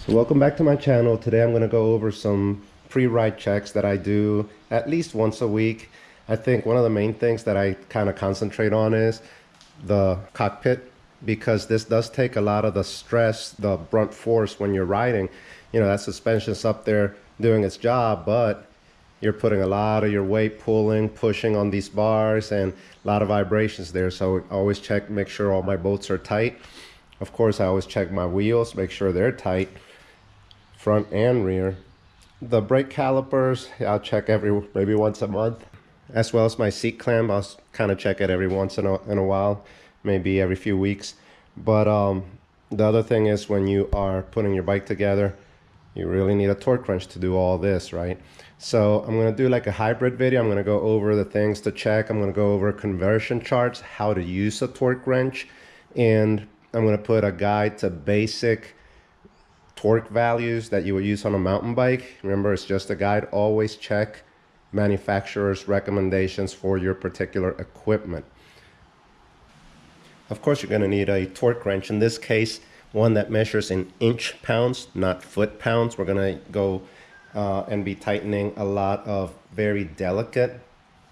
Welcome back to my channel. Today I'm going to go over some pre-ride checks that I do at least once a week. I think one of the main things that I kind of concentrate on is the cockpit, because this does take a lot of the stress, the brunt force when you're riding. You know, that suspension's up there doing its job, but you're putting a lot of your weight pulling, pushing on these bars, and a lot of vibrations there. So I always check, make sure all my bolts are tight. Of course, I always check my wheels, make sure they're tight, front and rear. The brake calipers, I'll check maybe once a month, as well as my seat clamp. I'll kind of check it every once in a while, maybe every few weeks. But the other thing is, when you are putting your bike together, you really need a torque wrench to do all this, right? So I'm going to do like a hybrid video. I'm going to go over the things to check. I'm going to go over conversion charts, how to use a torque wrench, and I'm going to put a guide to basic torque values that you would use on a mountain bike. Remember, it's just a guide. Always check manufacturer's recommendations for your particular equipment. Of course, you're going to need a torque wrench. In this case, one that measures in inch pounds, not foot pounds. We're going to go and be tightening a lot of very delicate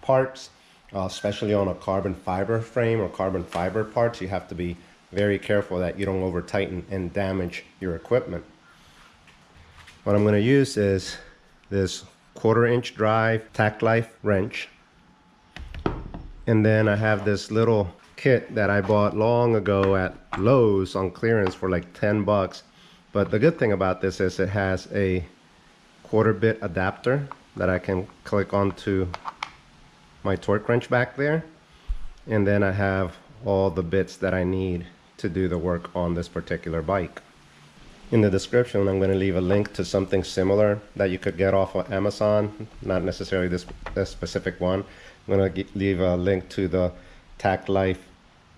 parts, especially on a carbon fiber frame or carbon fiber parts. You have to be very careful that you don't over tighten and damage your equipment. What I'm going to use is this 1/4 inch drive Tacklife wrench. And then I have this little kit that I bought long ago at Lowe's on clearance for like 10 bucks. But the good thing about this is it has a 1/4 bit adapter that I can click onto my torque wrench back there. And then I have all the bits that I need to do the work on this particular bike. In the description, I'm going to leave a link to something similar that you could get off of Amazon, not necessarily this specific one. I'm going to leave a link to the Tacklife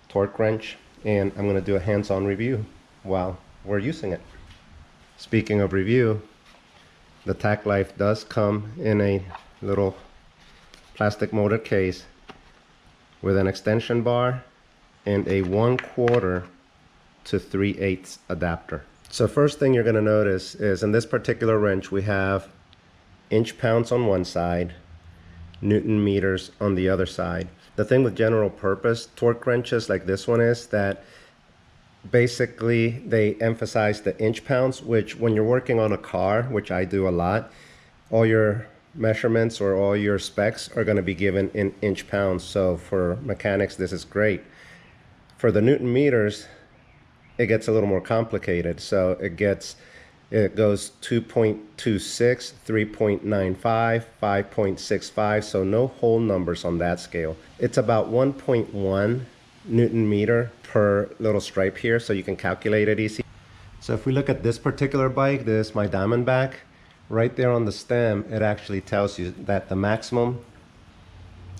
torque wrench, and I'm going to do a hands-on review while we're using it. Speaking of review, the Tacklife does come in a little plastic molded case with an extension bar and a 1/4 to 3/8 adapter. So first thing you're going to notice is in this particular wrench we have inch pounds on one side, Newton meters on the other side. The thing with general purpose torque wrenches like this one is that basically they emphasize the inch pounds, which when you're working on a car, which I do a lot, all your measurements or all your specs are going to be given in inch pounds. So for mechanics, this is great. For the Newton meters, it gets a little more complicated. So it goes 2.26, 3.95, 5.65, so no whole numbers on that scale. It's about 1.1 Newton meter per little stripe here, so you can calculate it easy. So if we look at this particular bike, this is my Diamondback, right there on the stem, it actually tells you that the maximum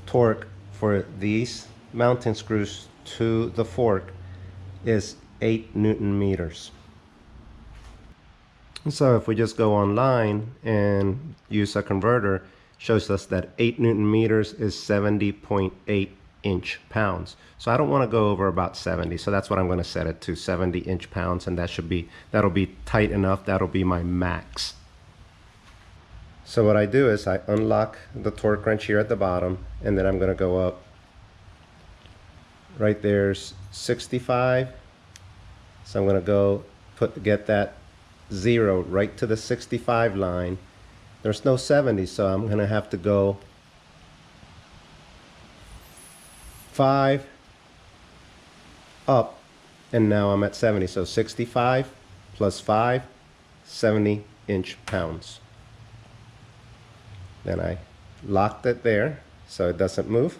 torque for these mounting screws to the fork is 8 Newton meters. So if we just go online and use a converter, shows us that 8 Newton meters is 70.8 inch pounds. So I don't want to go over about 70, so that's what I'm going to set it to, 70 inch pounds, and that'll be tight enough. That'll be my max. So what I do is I unlock the torque wrench here at the bottom, and then I'm going to go up. Right there's 65. So I'm going to go get that 0 right to the 65 line. There's no 70, so I'm going to have to go 5 up, and now I'm at 70. So 65 plus 5, 70 inch pounds. Then I locked it there so it doesn't move.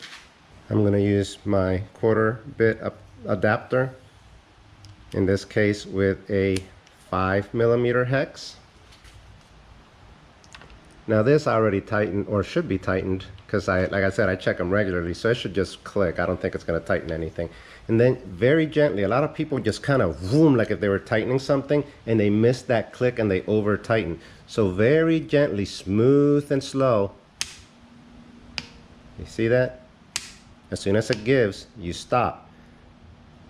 I'm going to use my 1/4 bit adapter, in this case with a 5mm hex. Now this I already tightened, or should be tightened, because like I said, I check them regularly, so it should just click. I don't think it's going to tighten anything. And then very gently, a lot of people just kind of boom, like if they were tightening something and they missed that click and they over tighten. So very gently, smooth and slow. You see that? As soon as it gives, you stop.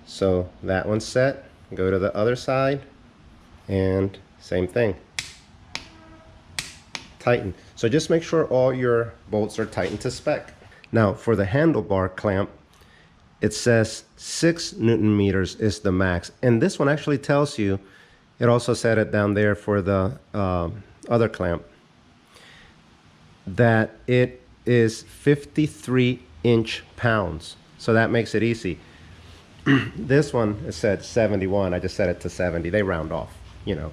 So that one's set. Go to the other side and Same thing. Tighten. So just make sure all your bolts are tightened to spec. Now for the handlebar clamp, it says 6 Newton meters is the max. And this one actually tells you, it also said it down there for the other clamp, that it is 53 inch-pounds. So that makes it easy. This one, it said 71. I just set it to 70. They round off, you know.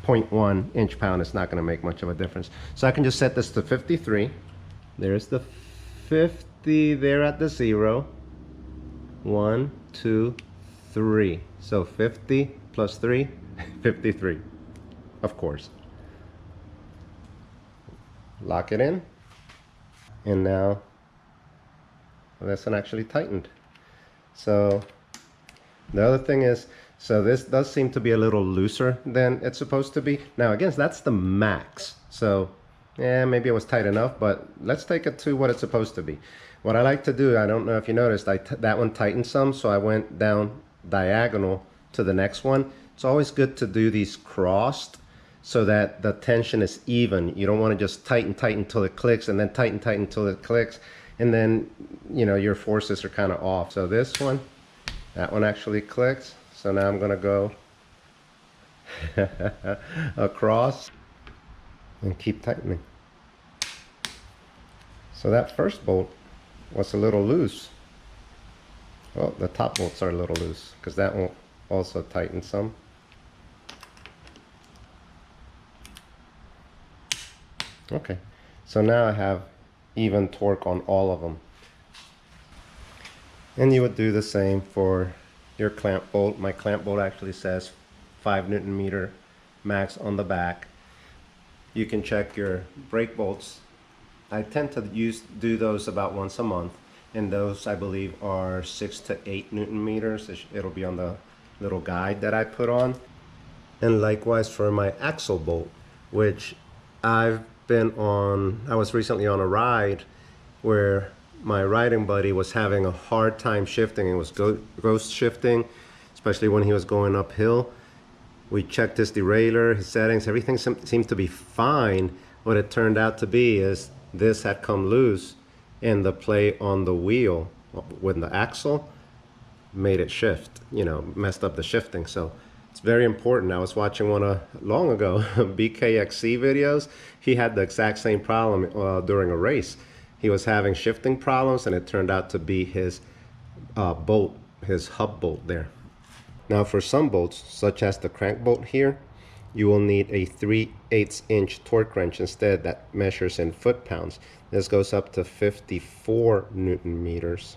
0.1 inch-pound is not going to make much of a difference. So I can just set this to 53. There's the 50 there at the 0. 1, 2, 3. So 50 plus 3, 53. Of course. Lock it in. And now this one actually tightened. So the other thing is, so this does seem to be a little looser than it's supposed to be. Now again, that's the max. So yeah, maybe it was tight enough, but let's take it to what it's supposed to be. What I like to do, I don't know if you noticed, that one tightened some, so I went down diagonal to the next one. It's always good to do these crossed so that the tension is even. You don't want to just tighten until it clicks, and then tighten until it clicks, and then, you know, your forces are kind of off. So this one, that one actually clicks. So now I'm going to go across and keep tightening. So that first bolt was a little loose. Oh, the top bolts are a little loose because that one also tightened some. Okay, so now I have even torque on all of them. And you would do the same for your clamp bolt. My clamp bolt actually says 5 Newton meter max on the back. You can check your brake bolts. I tend to do those about once a month, and those I believe are 6 to 8 Newton meters. It'll be on the little guide that I put on. And likewise for my axle bolt, which I was recently on a ride where my riding buddy was having a hard time shifting. It was ghost shifting, especially when he was going uphill. We checked his derailleur, his settings, everything seemed to be fine. What it turned out to be is this had come loose, and the play on the wheel with the axle made it shift, you know, messed up the shifting. So it's very important. I was watching one long ago, BKXC videos. He had the exact same problem during a race. He was having shifting problems, and it turned out to be his bolt, his hub bolt there. Now for some bolts, such as the crank bolt here, you will need a 3/8 inch torque wrench instead that measures in foot-pounds. This goes up to 54 Newton meters.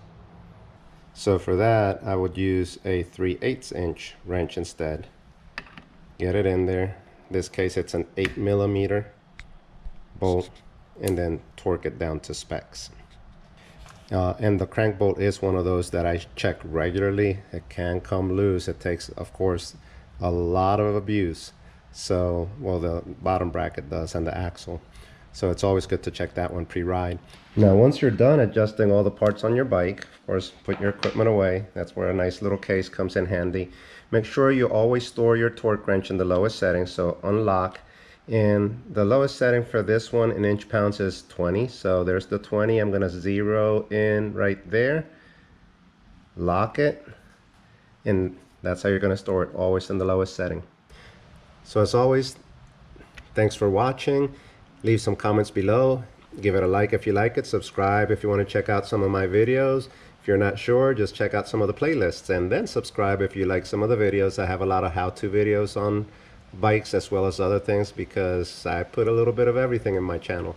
So for that, I would use a 3/8 inch wrench instead. Get it in there. In this case, it's an 8 millimeter bolt, and then torque it down to specs. And the crank bolt is one of those that I check regularly. It can come loose. It takes, of course, a lot of abuse. So, well, the bottom bracket does, and the axle. So it's always good to check that one pre-ride. Now, once you're done adjusting all the parts on your bike, of course, put your equipment away. That's where a nice little case comes in handy. Make sure you always store your torque wrench in the lowest setting, so unlock. And the lowest setting for this one in inch-pounds is 20. So there's the 20. I'm going to zero in right there. Lock it. And that's how you're going to store it, always in the lowest setting. So as always, thanks for watching. Leave some comments below. Give it a like if you like it. Subscribe if you want to check out some of my videos. If you're not sure, just check out some of the playlists. And then subscribe if you like some of the videos. I have a lot of how-to videos on bikes as well as other things, because I put a little bit of everything in my channel.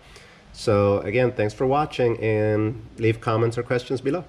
So again, thanks for watching, and leave comments or questions below.